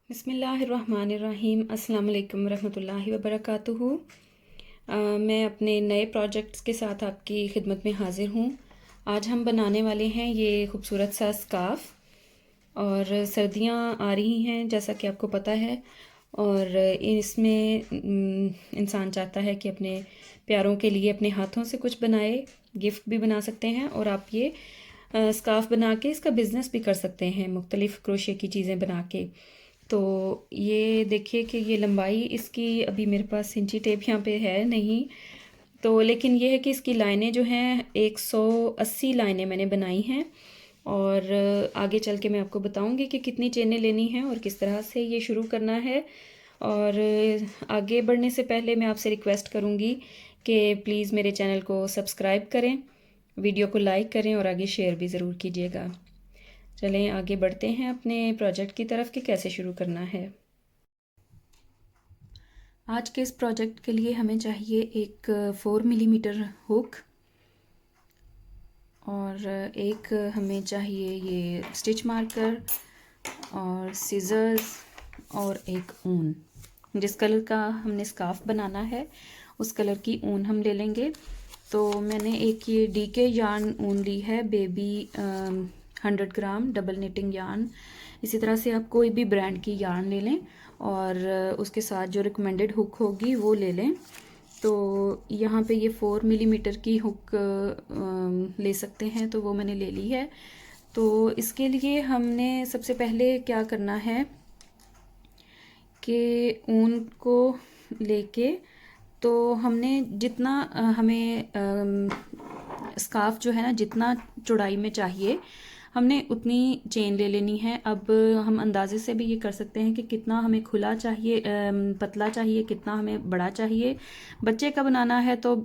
बिस्मिल्लाहिर्रहमानिर्रहीम। अस्सलाम वालेकुम रहमतुल्लाहि व बरकातुहू। मैं अपने नए प्रोजेक्ट्स के साथ आपकी खिदमत में हाज़िर हूँ। आज हम बनाने वाले हैं ये खूबसूरत सा स्कार्फ़। और सर्दियाँ आ रही हैं जैसा कि आपको पता है, और इसमें इंसान चाहता है कि अपने प्यारों के लिए अपने हाथों से कुछ बनाए, गिफ्ट भी बना सकते हैं, और आप ये स्कार्फ़ बना के इसका बिज़नेस भी कर सकते हैं मुख्तलिफ़ क्रोशे की चीज़ें बना के। तो ये देखिए कि ये लंबाई इसकी अभी मेरे पास इंची टेप यहाँ पे है नहीं, तो लेकिन ये है कि इसकी लाइनें जो हैं 180 लाइनें मैंने बनाई हैं। और आगे चल के मैं आपको बताऊंगी कि कितनी चेनें लेनी हैं और किस तरह से ये शुरू करना है। और आगे बढ़ने से पहले मैं आपसे रिक्वेस्ट करूंगी कि प्लीज़ मेरे चैनल को सब्सक्राइब करें, वीडियो को लाइक करें और आगे शेयर भी ज़रूर कीजिएगा। चलें आगे बढ़ते हैं अपने प्रोजेक्ट की तरफ कि कैसे शुरू करना है। आज के इस प्रोजेक्ट के लिए हमें चाहिए एक 4 मिलीमीटर हुक, और एक हमें चाहिए ये स्टिच मार्कर और सीजर्स और एक ऊन। जिस कलर का हमने स्कार्फ बनाना है उस कलर की ऊन हम ले लेंगे। तो मैंने एक ये डीके यार्न ऊन ली है, बेबी 100 ग्राम डबल निटिंग यार्न। इसी तरह से आप कोई भी ब्रांड की यार्न ले लें और उसके साथ जो रिकमेंडेड हुक होगी वो ले लें। तो यहाँ पे ये 4 मिलीमीटर की हुक ले सकते हैं, तो वो मैंने ले ली है। तो इसके लिए हमने सबसे पहले क्या करना है कि ऊन को लेके, तो हमने जितना हमें स्कार्फ जो है ना, जितना चौड़ाई में चाहिए हमने उतनी चेन ले लेनी है। अब हम अंदाजे से भी ये कर सकते हैं कि कितना हमें खुला चाहिए, पतला चाहिए, कितना हमें बड़ा चाहिए। बच्चे का बनाना है तो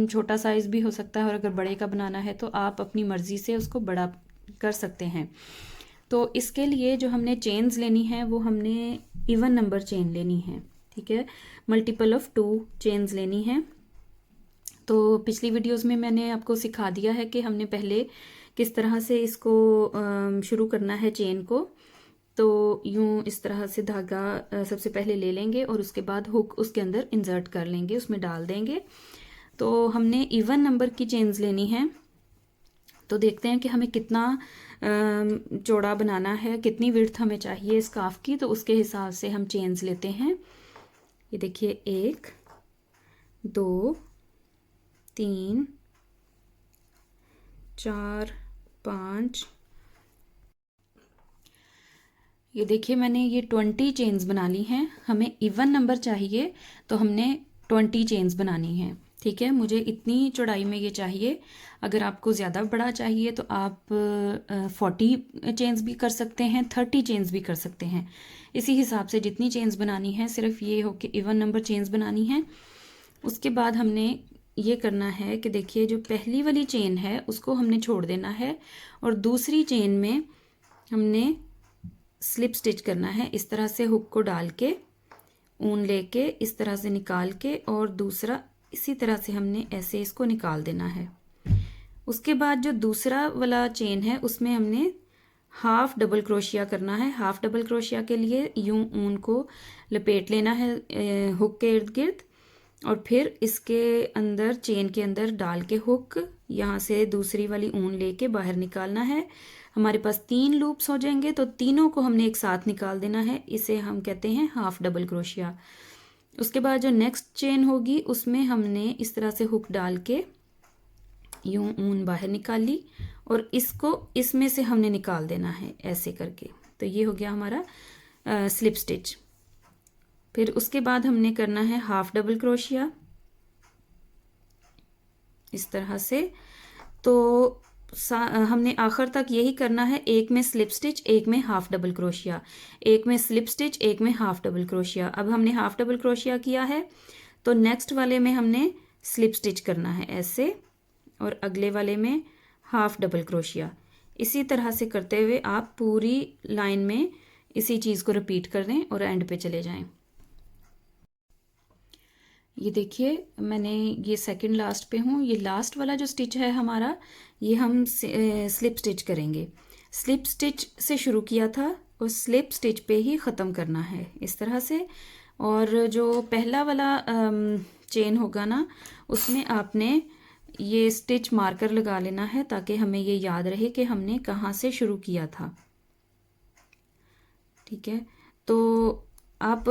छोटा साइज़ भी हो सकता है, और अगर बड़े का बनाना है तो आप अपनी मर्ज़ी से उसको बड़ा कर सकते हैं। तो इसके लिए जो हमने चेन्स लेनी है वो हमने इवन नंबर चेन लेनी है, ठीक है। मल्टीपल ऑफ 2 चेन्स लेनी है। तो पिछली वीडियोस में मैंने आपको सिखा दिया है कि हमने पहले किस तरह से इसको शुरू करना है चेन को। तो यूं इस तरह से धागा सबसे पहले ले लेंगे और उसके बाद हुक उसके अंदर इंसर्ट कर लेंगे, उसमें डाल देंगे। तो हमने इवन नंबर की चेन्स लेनी है। तो देखते हैं कि हमें कितना चौड़ा बनाना है, कितनी विड्थ हमें चाहिए स्कार्फ की, तो उसके हिसाब से हम चेन्स लेते हैं। ये देखिए 1 2 3 4 5, ये देखिए मैंने ये 20 चेन्स बना ली हैं। हमें इवन नंबर चाहिए तो हमने 20 चेन्स बनानी है, ठीक है। मुझे इतनी चौड़ाई में ये चाहिए। अगर आपको ज़्यादा बड़ा चाहिए तो आप 40 चेन्स भी कर सकते हैं, 30 चेन्स भी कर सकते हैं। इसी हिसाब से जितनी चेन्स बनानी है, सिर्फ ये हो कि इवन नंबर चेन्स बनानी है। उसके बाद हमने ये करना है कि देखिए जो पहली वाली चेन है उसको हमने छोड़ देना है, और दूसरी चेन में हमने स्लिप स्टिच करना है। इस तरह से हुक को डाल के ऊन लेके इस तरह से निकाल के, और दूसरा इसी तरह से हमने ऐसे इसको निकाल देना है। उसके बाद जो दूसरा वाला चेन है उसमें हमने हाफ डबल क्रोशिया करना है। हाफ डबल क्रोशिया के लिए यूं ऊन को लपेट लेना है हुक के इर्द गिर्द, और फिर इसके अंदर चेन के अंदर डाल के हुक यहाँ से दूसरी वाली ऊन लेके बाहर निकालना है। हमारे पास 3 लूप्स हो जाएंगे, तो तीनों को हमने एक साथ निकाल देना है। इसे हम कहते हैं हाफ डबल क्रोशिया। उसके बाद जो नेक्स्ट चेन होगी उसमें हमने इस तरह से हुक डाल के यूं ऊन बाहर निकाल ली, और इसको इसमें से हमने निकाल देना है ऐसे करके। तो ये हो गया हमारा स्लिप स्टिच। फिर उसके बाद हमने करना है हाफ डबल क्रोशिया इस तरह से। तो हमने आखिर तक यही करना है, एक में स्लिप स्टिच, एक में हाफ डबल क्रोशिया, एक में स्लिप स्टिच, एक में हाफ डबल क्रोशिया। अब हमने हाफ डबल क्रोशिया किया है तो नेक्स्ट वाले में हमने स्लिप स्टिच करना है ऐसे, और अगले वाले में हाफ डबल क्रोशिया। इसी तरह से करते हुए आप पूरी लाइन में इसी चीज़ को रिपीट कर दें और एंड पे चले जाएं। ये देखिए मैंने ये सेकंड लास्ट पे हूँ। ये लास्ट वाला जो स्टिच है हमारा, ये हम स्लिप स्टिच करेंगे। स्लिप स्टिच से शुरू किया था उस स्लिप स्टिच पे ही ख़त्म करना है इस तरह से। और जो पहला वाला चेन होगा ना, उसमें आपने ये स्टिच मार्कर लगा लेना है ताकि हमें ये याद रहे कि हमने कहाँ से शुरू किया था। ठीक है, तो आप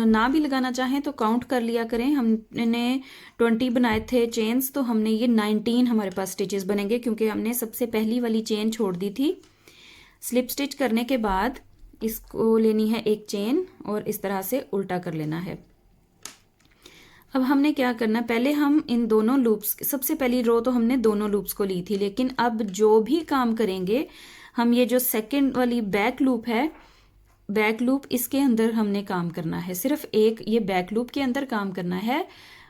ना भी लगाना चाहें तो काउंट कर लिया करें। हमने 20 बनाए थे चेन्स, तो हमने ये 19 हमारे पास स्टिचेस बनेंगे, क्योंकि हमने सबसे पहली वाली चेन छोड़ दी थी। स्लिप स्टिच करने के बाद इसको लेनी है एक चेन और इस तरह से उल्टा कर लेना है। अब हमने क्या करना, पहले हम इन दोनों लूप्स, सबसे पहली रो तो हमने दोनों लूप्स को ली थी, लेकिन अब जो भी काम करेंगे हम ये जो सेकंड वाली बैक लूप है, बैक लूप इसके अंदर हमने काम करना है, सिर्फ एक ये बैक लूप के अंदर काम करना है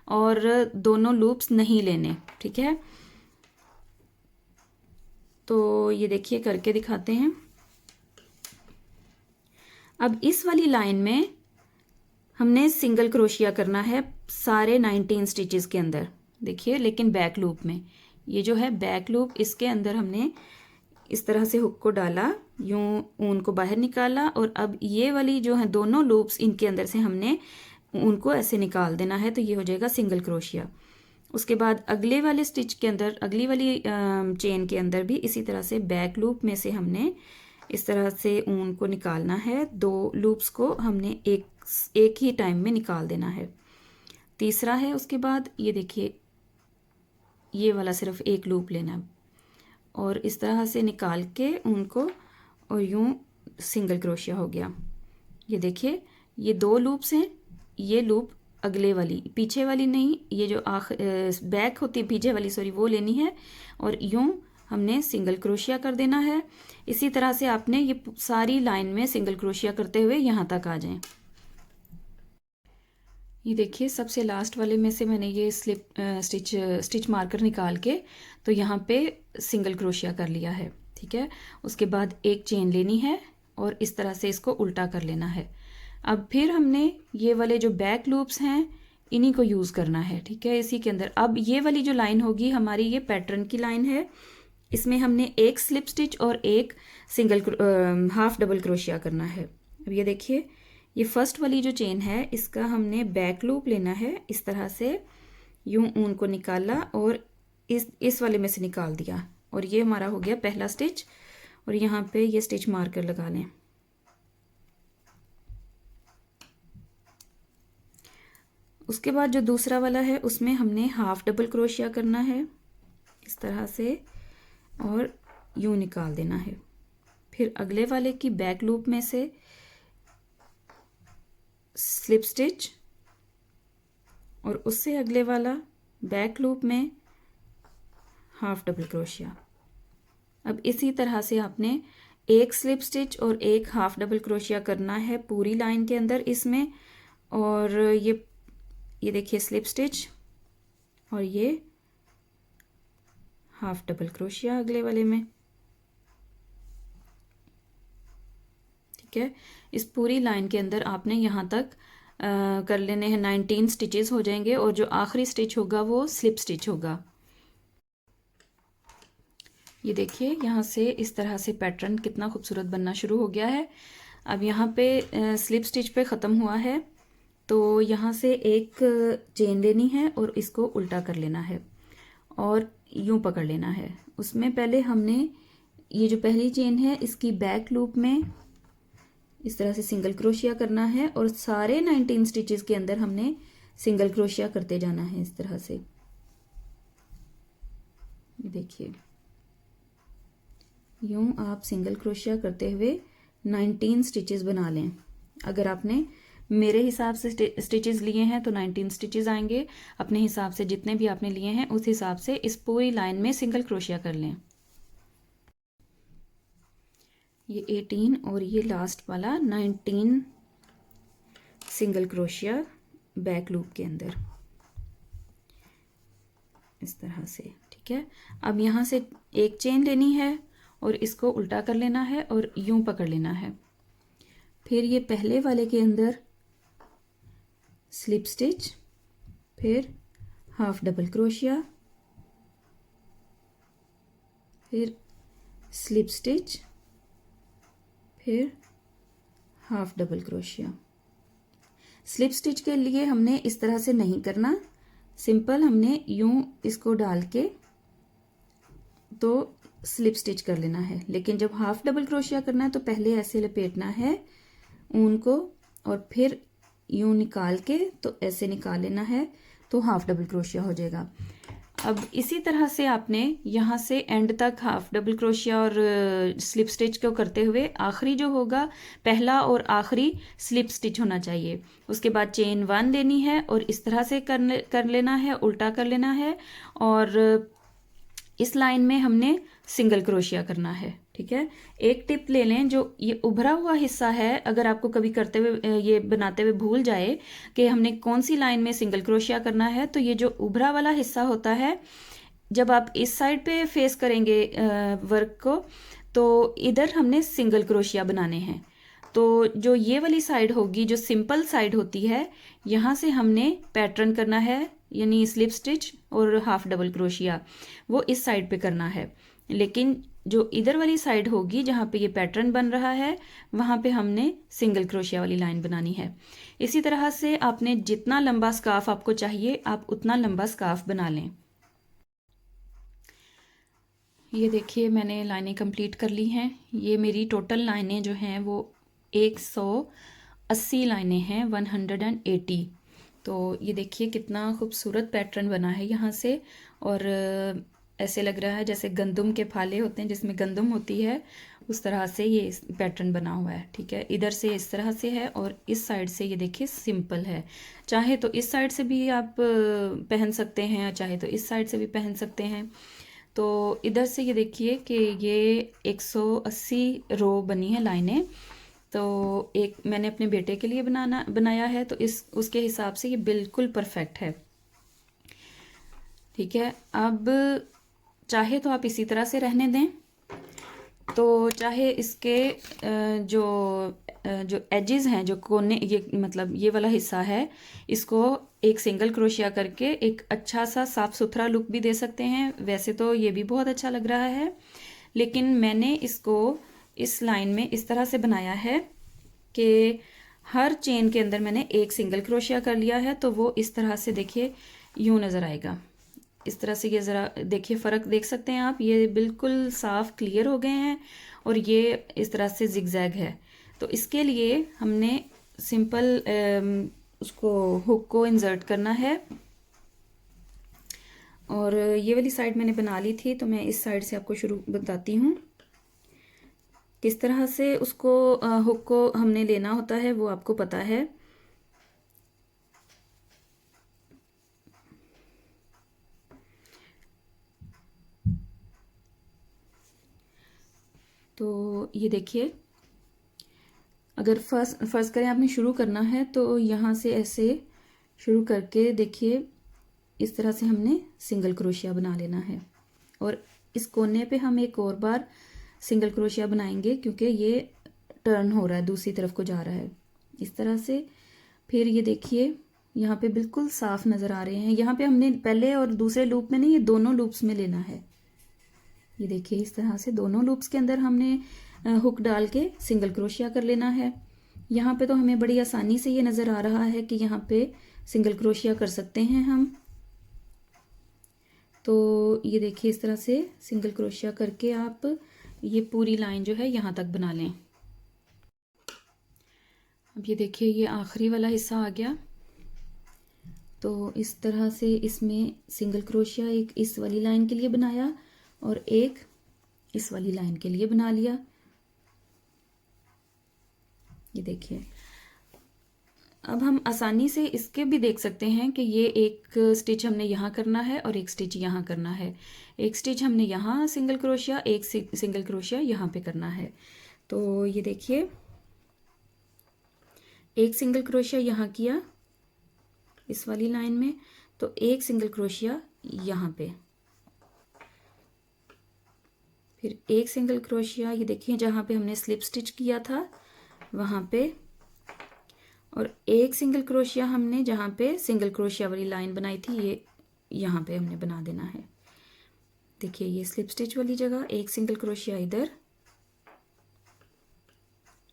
और दोनों लूप्स नहीं लेने। ठीक है, तो ये देखिए करके दिखाते हैं। अब इस वाली लाइन में हमने सिंगल क्रोशिया करना है सारे 19 स्टिचेस के अंदर, देखिए, लेकिन बैक लूप में। ये जो है बैक लूप, इसके अंदर हमने इस तरह से हुक को डाला, यूं ऊन को बाहर निकाला, और अब ये वाली जो है दोनों लूप्स, इनके अंदर से हमने ऊन को ऐसे निकाल देना है, तो ये हो जाएगा सिंगल क्रोशिया। उसके बाद अगले वाले स्टिच के अंदर, अगली वाली चेन के अंदर भी इसी तरह से बैक लूप में से हमने इस तरह से ऊन को निकालना है। दो लूप्स को हमने एक ही टाइम में निकाल देना है। तीसरा है, उसके बाद ये देखिए, ये वाला सिर्फ एक लूप लेना है और इस तरह से निकाल के उनको, और यूं सिंगल क्रोशिया हो गया। ये देखिए, ये दो लूप्स हैं, ये लूप अगले वाली, पीछे वाली नहीं, ये जो बैक होती है पीछे वाली, सॉरी, वो लेनी है और यूं हमने सिंगल क्रोशिया कर देना है। इसी तरह से आपने ये सारी लाइन में सिंगल क्रोशिया करते हुए यहाँ तक आ जाएं। ये देखिए, सबसे लास्ट वाले में से मैंने ये स्टिच मार्कर निकाल के तो यहाँ पे सिंगल क्रोशिया कर लिया है। ठीक है, उसके बाद एक चेन लेनी है और इस तरह से इसको उल्टा कर लेना है। अब फिर हमने ये वाले जो बैक लूप्स हैं इन्हीं को यूज़ करना है। ठीक है, इसी के अंदर अब ये वाली जो लाइन होगी हमारी, ये पैटर्न की लाइन है, इसमें हमने एक स्लिप स्टिच और एक सिंगल हाफ डबल क्रोशिया करना है। अब ये देखिए, ये फर्स्ट वाली जो चेन है इसका हमने बैक लूप लेना है, इस तरह से यूं ऊन को निकाला और इस वाले में से निकाल दिया, और ये हमारा हो गया पहला स्टिच। और यहाँ पे ये स्टिच मार्कर लगा लें। उसके बाद जो दूसरा वाला है उसमें हमने हाफ डबल क्रोशिया करना है इस तरह से और यूं निकाल देना है। फिर अगले वाले की बैक लूप में से स्लिप स्टिच और उससे अगले वाला बैक लूप में हाफ डबल क्रोशिया। अब इसी तरह से आपने एक स्लिप स्टिच और एक हाफ डबल क्रोशिया करना है पूरी लाइन के अंदर इसमें। और ये देखिए स्लिप स्टिच और ये हाफ डबल क्रोशिया अगले वाले में। ठीक है, इस पूरी लाइन के अंदर आपने यहाँ तक कर लेने हैं, 19 स्टिचेस हो जाएंगे और जो आखिरी स्टिच होगा वो स्लिप स्टिच होगा। ये देखिए, यहाँ से इस तरह से पैटर्न कितना खूबसूरत बनना शुरू हो गया है। अब यहाँ पे स्लिप स्टिच पे ख़त्म हुआ है, तो यहाँ से एक चेन लेनी है और इसको उल्टा कर लेना है और यूं पकड़ लेना है। उसमें पहले हमने ये जो पहली चेन है इसकी बैक लूप में इस तरह से सिंगल क्रोशिया करना है और सारे 19 स्टिचेस के अंदर हमने सिंगल क्रोशिया करते जाना है इस तरह से। ये देखिए, यूं आप सिंगल क्रोशिया करते हुए 19 स्टिचेस बना लें। अगर आपने मेरे हिसाब से स्टिचेस लिए हैं तो 19 स्टिचेस आएंगे, अपने हिसाब से जितने भी आपने लिए हैं उस हिसाब से इस पूरी लाइन में सिंगल क्रोशिया कर लें। ये 18 और ये लास्ट वाला 19 सिंगल क्रोशिया बैक लूप के अंदर इस तरह से। ठीक है, अब यहाँ से एक चेन लेनी है और इसको उल्टा कर लेना है और यूं पकड़ लेना है। फिर ये पहले वाले के अंदर स्लिप स्टिच, फिर हाफ डबल क्रोशिया, फिर स्लिप स्टिच, फिर half double crochet. Slip stitch के लिए हमने इस तरह से नहीं करना, सिंपल हमने यूं इसको डाल के तो स्लिप स्टिच कर लेना है। लेकिन जब हाफ डबल क्रोशिया करना है तो पहले ऐसे लपेटना है ऊन को और फिर यूं निकाल के तो ऐसे निकाल लेना है, तो हाफ डबल क्रोशिया हो जाएगा। अब इसी तरह से आपने यहाँ से एंड तक हाफ डबल क्रोशिया और स्लिप स्टिच को करते हुए आखिरी जो होगा पहला और आखिरी स्लिप स्टिच होना चाहिए। उसके बाद चेन 1 लेनी है और इस तरह से कर लेना है, उल्टा कर लेना है और इस लाइन में हमने सिंगल क्रोशिया करना है। ठीक है, एक टिप ले लें, जो ये उभरा हुआ हिस्सा है, अगर आपको कभी करते हुए ये बनाते हुए भूल जाए कि हमने कौन सी लाइन में सिंगल क्रोशिया करना है, तो ये जो उभरा वाला हिस्सा होता है, जब आप इस साइड पे फेस करेंगे वर्क को, तो इधर हमने सिंगल क्रोशिया बनाने हैं। तो जो ये वाली साइड होगी, जो सिंपल साइड होती है, यहाँ से हमने पैटर्न करना है, यानी स्लिप स्टिच और हाफ डबल क्रोशिया वो इस साइड पे करना है। लेकिन जो इधर वाली साइड होगी जहाँ पे ये पैटर्न बन रहा है, वहाँ पे हमने सिंगल क्रोशिया वाली लाइन बनानी है। इसी तरह से आपने जितना लंबा स्कार्फ आपको चाहिए, आप उतना लंबा स्कार्फ बना लें। ये देखिए मैंने लाइनें कंप्लीट कर ली हैं। ये मेरी टोटल लाइनें जो हैं वो 180 लाइनें हैं, 180। तो ये देखिए कितना खूबसूरत पैटर्न बना है यहाँ से, और ऐसे लग रहा है जैसे गंदम के फाले होते हैं जिसमें गंदम होती है, उस तरह से ये पैटर्न बना हुआ है। ठीक है, इधर से इस तरह से है और इस साइड से ये देखिए सिंपल है। चाहे तो इस साइड से भी आप पहन सकते हैं, चाहे तो इस साइड से भी पहन सकते हैं। तो इधर से ये देखिए कि ये 180 रो बनी है लाइनें। तो एक मैंने अपने बेटे के लिए बनाया है, तो इस उसके हिसाब से ये बिल्कुल परफेक्ट है। ठीक है, अब चाहे तो आप इसी तरह से रहने दें, तो चाहे इसके जो एजेस हैं, जो कोने, ये मतलब ये वाला हिस्सा है, इसको एक सिंगल क्रोशिया करके एक अच्छा सा साफ सुथरा लुक भी दे सकते हैं। वैसे तो ये भी बहुत अच्छा लग रहा है, लेकिन मैंने इसको इस लाइन में इस तरह से बनाया है कि हर चेन के अंदर मैंने एक सिंगल क्रोशिया कर लिया है, तो वो इस तरह से देखिए यूं नज़र आएगा। इस तरह से ये ज़रा देखिए, फ़र्क देख सकते हैं आप, ये बिल्कुल साफ क्लियर हो गए हैं और ये इस तरह से जिगजैग है। तो इसके लिए हमने सिंपल उसको हुक को इंसर्ट करना है, और ये वाली साइड मैंने बना ली थी, तो मैं इस साइड से आपको शुरू बताती हूँ किस तरह से उसको हुक को हमने लेना होता है, वो आपको पता है। तो ये देखिए, अगर फर्स्ट करें आपने शुरू करना है, तो यहाँ से ऐसे शुरू करके देखिए इस तरह से हमने सिंगल क्रोशिया बना लेना है, और इस कोने पे हम एक और बार सिंगल क्रोशिया बनाएंगे क्योंकि ये टर्न हो रहा है, दूसरी तरफ को जा रहा है इस तरह से। फिर ये देखिए यहाँ पे बिल्कुल साफ नज़र आ रहे हैं। यहाँ पे हमने पहले और दूसरे लूप में नहीं, ये दोनों लूप्स में लेना है। ये देखिए इस तरह से दोनों लूप्स के अंदर हमने हुक डाल के सिंगल क्रोशिया कर लेना है। यहाँ पे तो हमें बड़ी आसानी से ये नज़र आ रहा है कि यहाँ पे सिंगल क्रोशिया कर सकते हैं हम। तो ये देखिए इस तरह से सिंगल क्रोशिया करके आप ये पूरी लाइन जो है यहाँ तक बना लें। अब ये देखिए ये आखिरी वाला हिस्सा आ गया, तो इस तरह से इसमें सिंगल क्रोशिया एक इस वाली लाइन के लिए बनाया और एक इस वाली लाइन के लिए बना लिया। ये देखिए, अब हम आसानी से इसके भी देख सकते हैं कि ये एक स्टिच हमने यहाँ करना है और एक स्टिच यहाँ करना है। एक स्टिच हमने यहाँ सिंगल क्रोशिया, एक सिंगल क्रोशिया यहाँ पे करना है। तो ये देखिए एक सिंगल क्रोशिया यहाँ किया इस वाली लाइन में, तो एक सिंगल क्रोशिया यहाँ पे, फिर एक सिंगल क्रोशिया ये देखिए जहाँ पे हमने स्लिप स्टिच किया था वहाँ पे, और एक सिंगल क्रोशिया हमने जहाँ पे सिंगल क्रोशिया वाली लाइन बनाई थी, ये यहाँ पे हमने बना देना है। देखिए ये स्लिप स्टिच वाली जगह एक सिंगल क्रोशिया इधर,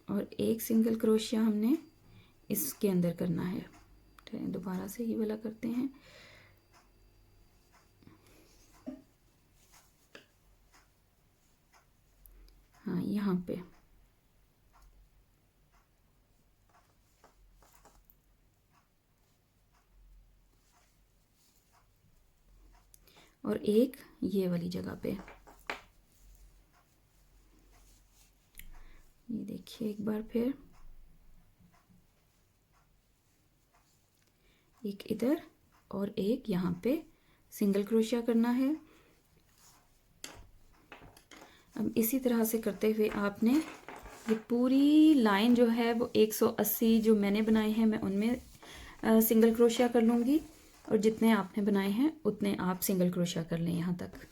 और एक सिंगल क्रोशिया हमने इसके अंदर करना है। दोबारा से ये वाला करते हैं। हाँ, यहाँ पे और एक ये वाली जगह पे। ये देखिए एक बार फिर, एक इधर और एक यहाँ पे सिंगल क्रोशिया करना है। अब इसी तरह से करते हुए आपने ये पूरी लाइन जो है वो 180 जो मैंने बनाए हैं मैं उनमें सिंगल क्रोशिया कर लूँगी, और जितने आपने बनाए हैं उतने आप सिंगल क्रोशिया कर लें यहाँ तक।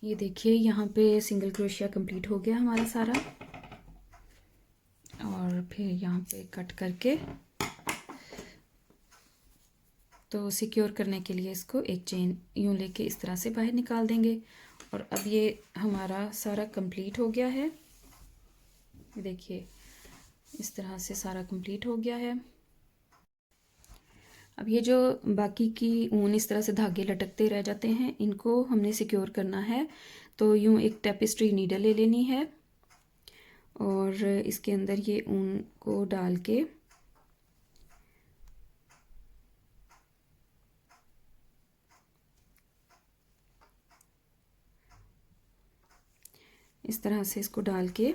ये देखिए यहाँ पे सिंगल क्रोशिया कंप्लीट हो गया हमारा सारा। और फिर यहाँ पे कट करके तो सिक्योर करने के लिए इसको एक चेन यूँ लेके इस तरह से बाहर निकाल देंगे। और अब ये हमारा सारा कंप्लीट हो गया है। ये देखिए इस तरह से सारा कंप्लीट हो गया है। अब ये जो बाकी की ऊन इस तरह से धागे लटकते रह जाते हैं, इनको हमने सिक्योर करना है। तो यूँ एक टेपिस्ट्री नीडल ले लेनी है और इसके अंदर ये ऊन को डाल के इस तरह से इसको डाल के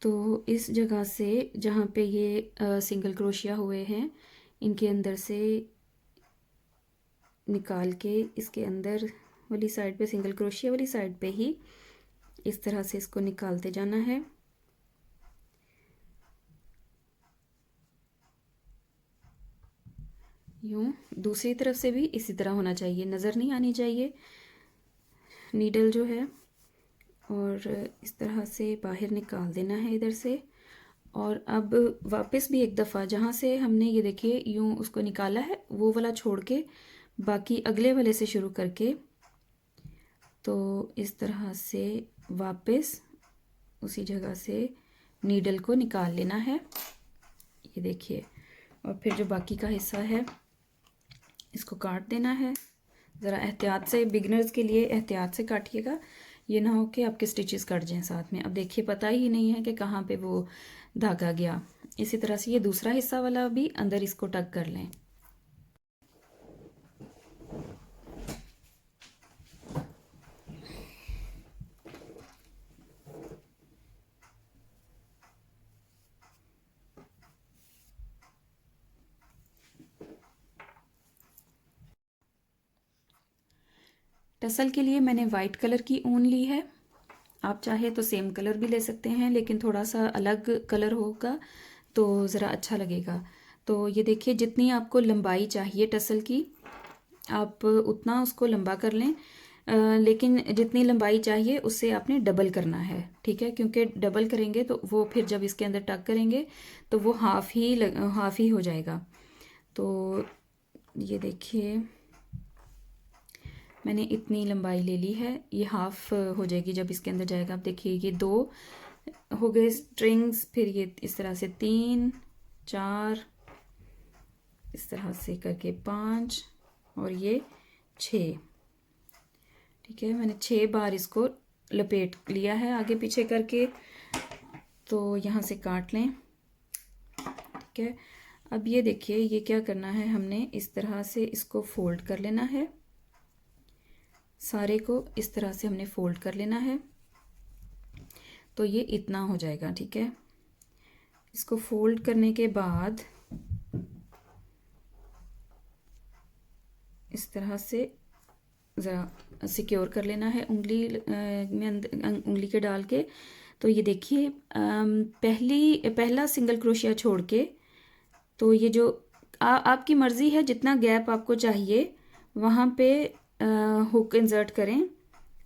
तो इस जगह से जहाँ पे ये सिंगल क्रोशिया हुए हैं इनके अंदर से निकाल के इसके अंदर वाली साइड पे, सिंगल क्रोशिया वाली साइड पे ही इस तरह से इसको निकालते जाना है। यूँ दूसरी तरफ से भी इसी तरह होना चाहिए, नज़र नहीं आनी चाहिए नीडल जो है। और इस तरह से बाहर निकाल देना है इधर से। और अब वापस भी एक दफ़ा जहाँ से हमने ये देखिए यूँ उसको निकाला है वो वाला छोड़ के बाकी अगले वाले से शुरू करके तो इस तरह से वापस उसी जगह से नीडल को निकाल लेना है। ये देखिए, और फिर जो बाकी का हिस्सा है इसको काट देना है। ज़रा एहतियात से, बिगनर्स के लिए एहतियात से काटिएगा, ये ना हो कि आपके स्टिचेस कट जाएं साथ में। अब देखिए पता ही नहीं है कि कहाँ पे वो धागा गया। इसी तरह से ये दूसरा हिस्सा वाला भी अंदर इसको टक कर लें। टसल के लिए मैंने वाइट कलर की ऊन ली है। आप चाहे तो सेम कलर भी ले सकते हैं, लेकिन थोड़ा सा अलग कलर होगा तो ज़रा अच्छा लगेगा। तो ये देखिए जितनी आपको लंबाई चाहिए टसल की आप उतना उसको लंबा कर लें। लेकिन जितनी लंबाई चाहिए उससे आपने डबल करना है, ठीक है, क्योंकि डबल करेंगे तो वो फिर जब इसके अंदर टक करेंगे तो वो हाफ ही हो जाएगा। तो ये देखिए मैंने इतनी लंबाई ले ली है, ये हाफ हो जाएगी जब इसके अंदर जाएगा। आप देखिए ये 2 हो गए स्ट्रिंग्स, फिर ये इस तरह से 3 4 इस तरह से करके 5 और ये 6, ठीक है। मैंने 6 बार इसको लपेट लिया है आगे पीछे करके। तो यहाँ से काट लें, ठीक है। अब ये देखिए ये क्या करना है, हमने इस तरह से इसको फोल्ड कर लेना है। सारे को इस तरह से हमने फोल्ड कर लेना है तो ये इतना हो जाएगा, ठीक है। इसको फोल्ड करने के बाद इस तरह से ज़रा सिक्योर कर लेना है उंगली में, उंगली के डाल के। तो ये देखिए पहला सिंगल क्रोशिया छोड़ के तो ये जो आपकी मर्ज़ी है जितना गैप आपको चाहिए वहाँ पे हुक इंसर्ट करें।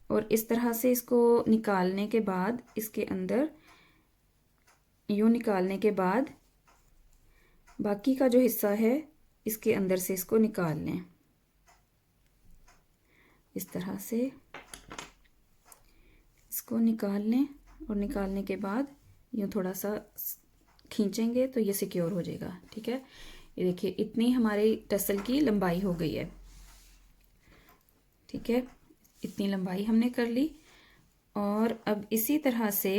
और इस तरह से इसको निकालने के बाद इसके अंदर यूँ निकालने के बाद बाकी का जो हिस्सा है इसके अंदर से इसको निकाल लें इस तरह से। इसको निकाल लें और निकालने के बाद यूँ थोड़ा सा खींचेंगे तो ये सिक्योर हो जाएगा। ठीक है, ये देखिए इतनी हमारी टसल की लंबाई हो गई है। ठीक है, इतनी लंबाई हमने कर ली। और अब इसी तरह से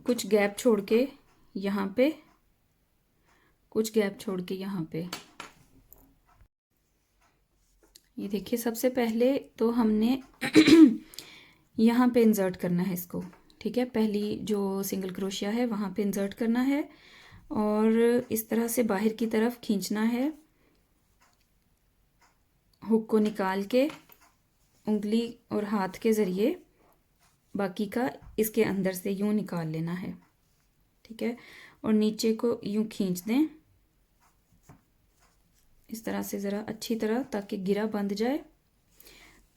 कुछ गैप छोड़ के यहाँ पे, कुछ गैप छोड़ के यहाँ पे, ये देखिए सबसे पहले तो हमने यहाँ पे इंसर्ट करना है इसको। ठीक है, पहली जो सिंगल क्रोशिया है वहाँ पे इंसर्ट करना है और इस तरह से बाहर की तरफ खींचना है। हुक को निकाल के उंगली और हाथ के ज़रिए बाकी का इसके अंदर से यूँ निकाल लेना है। ठीक है, और नीचे को यूँ खींच दें इस तरह से ज़रा अच्छी तरह, ताकि गिरा बंध जाए।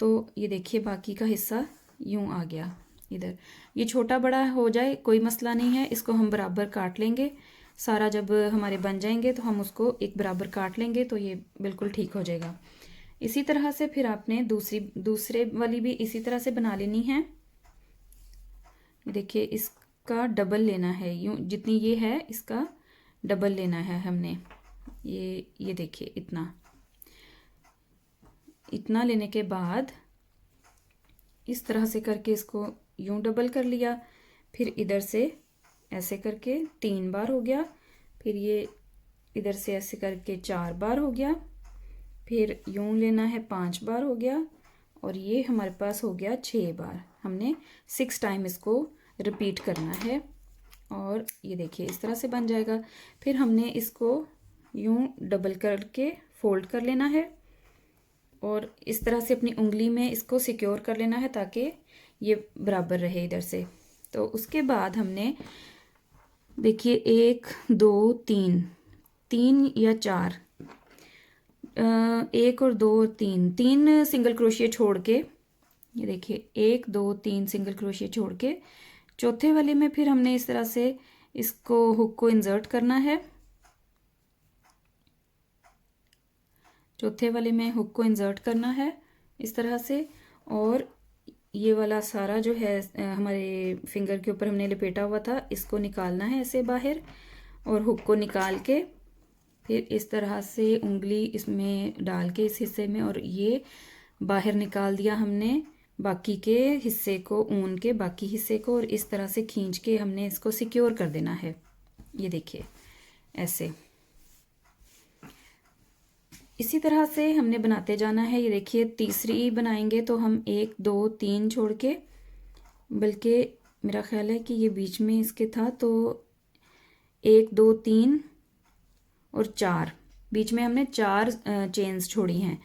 तो ये देखिए बाकी का हिस्सा यूँ आ गया इधर। ये छोटा बड़ा हो जाए कोई मसला नहीं है, इसको हम बराबर काट लेंगे। सारा जब हमारे बन जाएंगे तो हम उसको एक बराबर काट लेंगे तो ये बिल्कुल ठीक हो जाएगा। इसी तरह से फिर आपने दूसरे वाली भी इसी तरह से बना लेनी है। देखिए इसका डबल लेना है, यूँ जितनी ये है इसका डबल लेना है हमने। ये देखिए इतना लेने के बाद इस तरह से करके इसको यूँ डबल कर लिया। फिर इधर से ऐसे करके 3 बार हो गया। फिर ये इधर से ऐसे करके 4 बार हो गया। फिर यूँ लेना है 5 बार हो गया। और ये हमारे पास हो गया 6 बार। हमने 6 टाइम इसको रिपीट करना है और ये देखिए इस तरह से बन जाएगा। फिर हमने इसको यूँ डबल करके फोल्ड कर लेना है और इस तरह से अपनी उंगली में इसको सिक्योर कर लेना है ताकि ये बराबर रहे इधर से। तो उसके बाद हमने देखिए 1 2 3 या 4, 1 और 2 और 3 सिंगल क्रोशिया छोड़ के, ये देखिए 1 2 3 सिंगल क्रोशिया छोड़ के चौथे वाले में फिर हमने इस तरह से इसको हुक को इंसर्ट करना है। चौथे वाले में हुक को इंसर्ट करना है इस तरह से। और ये वाला सारा जो है हमारे फिंगर के ऊपर हमने लपेटा हुआ था, इसको निकालना है ऐसे बाहर और हुक को निकाल के फिर इस तरह से उंगली इसमें डाल के इस हिस्से में, और ये बाहर निकाल दिया हमने बाकी के हिस्से को, ऊन के बाकी हिस्से को, और इस तरह से खींच के हमने इसको सिक्योर कर देना है। ये देखिए ऐसे इसी तरह से हमने बनाते जाना है। ये देखिए तीसरी बनाएंगे तो हम 1 2 3 छोड़ के, बल्कि मेरा ख्याल है कि ये बीच में इसके था, तो 1 2 3 और 4, बीच में हमने 4 चेन्स छोड़ी हैं।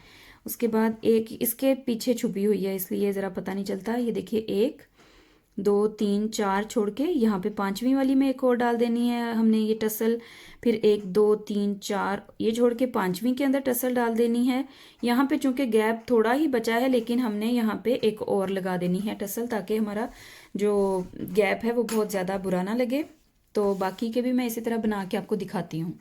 उसके बाद एक इसके पीछे छुपी हुई है इसलिए ज़रा पता नहीं चलता। ये देखिए 1 2 3 4 छोड़ के यहाँ पे 5वीं वाली में एक और डाल देनी है हमने ये टसल। फिर 1 2 3 4 ये छोड़ के 5वीं के अंदर टसल डाल देनी है। यहाँ पे चूंकि गैप थोड़ा ही बचा है लेकिन हमने यहाँ पे एक और लगा देनी है टसल, ताकि हमारा जो गैप है वो बहुत ज़्यादा बुरा ना लगे। तो बाकी के भी मैं इसी तरह बना के आपको दिखाती हूँ।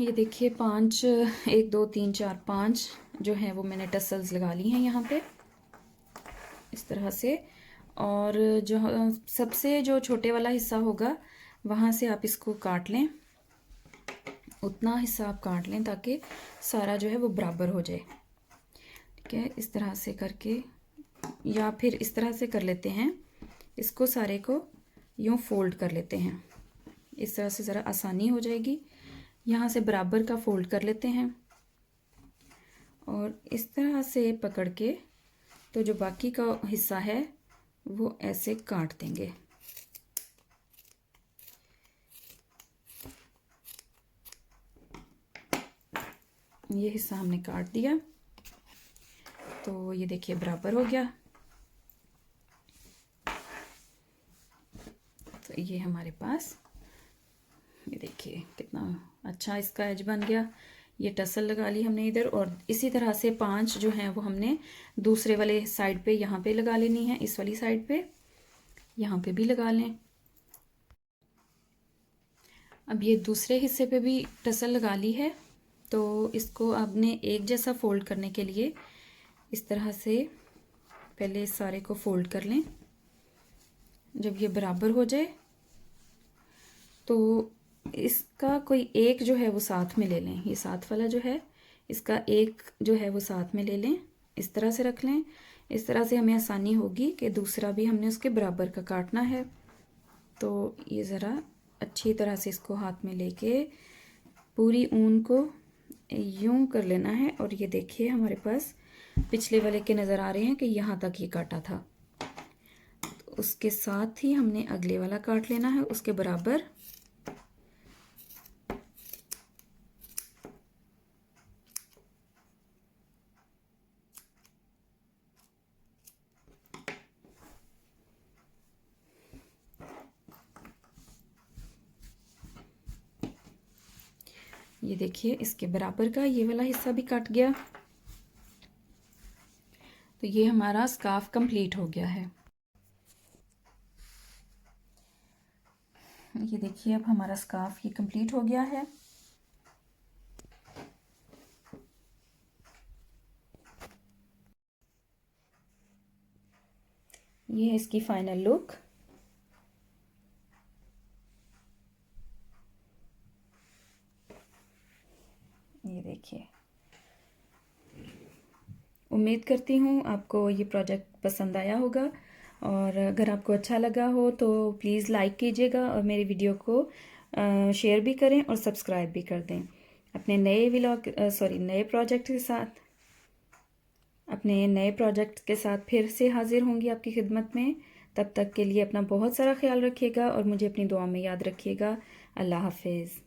ये देखिए 5 1 2 3 4 5 जो है वो मैंने टसल्स लगा ली हैं यहाँ पे इस तरह से। और जो सबसे जो छोटे वाला हिस्सा होगा वहाँ से आप इसको काट लें, उतना हिस्सा आप काट लें ताकि सारा जो है वो बराबर हो जाए। ठीक है, इस तरह से करके, या फिर इस तरह से कर लेते हैं, इसको सारे को यूँ फोल्ड कर लेते हैं। इस तरह से ज़रा आसानी हो जाएगी। यहाँ से बराबर का फोल्ड कर लेते हैं और इस तरह से पकड़ के तो जो बाकी का हिस्सा है वो ऐसे काट देंगे। ये हिस्सा हमने काट दिया तो ये देखिए बराबर हो गया। तो ये हमारे पास, ये देखिए कितना अच्छा इसका एज बन गया। ये टसल लगा ली हमने इधर, और इसी तरह से 5 जो हैं वो हमने दूसरे वाले साइड पे यहाँ पे लगा लेनी है, इस वाली साइड पे यहाँ पे भी लगा लें। अब ये दूसरे हिस्से पे भी टसल लगा ली है, तो इसको आपने एक जैसा फोल्ड करने के लिए इस तरह से पहले इस सारे को फोल्ड कर लें। जब ये बराबर हो जाए तो इसका कोई एक जो है वो साथ में ले लें। ये साथ वाला जो है इसका एक जो है वो साथ में ले लें, इस तरह से रख लें। इस तरह से हमें आसानी होगी कि दूसरा भी हमने उसके बराबर का काटना है। तो ये ज़रा अच्छी तरह से इसको हाथ में लेके पूरी ऊन को यूं कर लेना है। और ये देखिए हमारे पास पिछले वाले के नज़र आ रहे हैं कि यहाँ तक ये काटा था। तो उसके साथ ही हमने अगले वाला काट लेना है उसके बराबर। ये देखिए इसके बराबर का ये वाला हिस्सा भी कट गया। तो ये हमारा स्कार्फ कंप्लीट हो गया है। ये देखिए अब हमारा स्कार्फ ये कंप्लीट हो गया है। ये है इसकी फाइनल लुक। ये देखिए, उम्मीद करती हूँ आपको ये प्रोजेक्ट पसंद आया होगा। और अगर आपको अच्छा लगा हो तो प्लीज़ लाइक कीजिएगा और मेरी वीडियो को शेयर भी करें और सब्सक्राइब भी कर दें। अपने नए प्रोजेक्ट के साथ फिर से हाजिर होंगी आपकी खिदमत में। तब तक के लिए अपना बहुत सारा ख्याल रखिएगा और मुझे अपनी दुआ में याद रखिएगा। अल्लाह हाफिज़।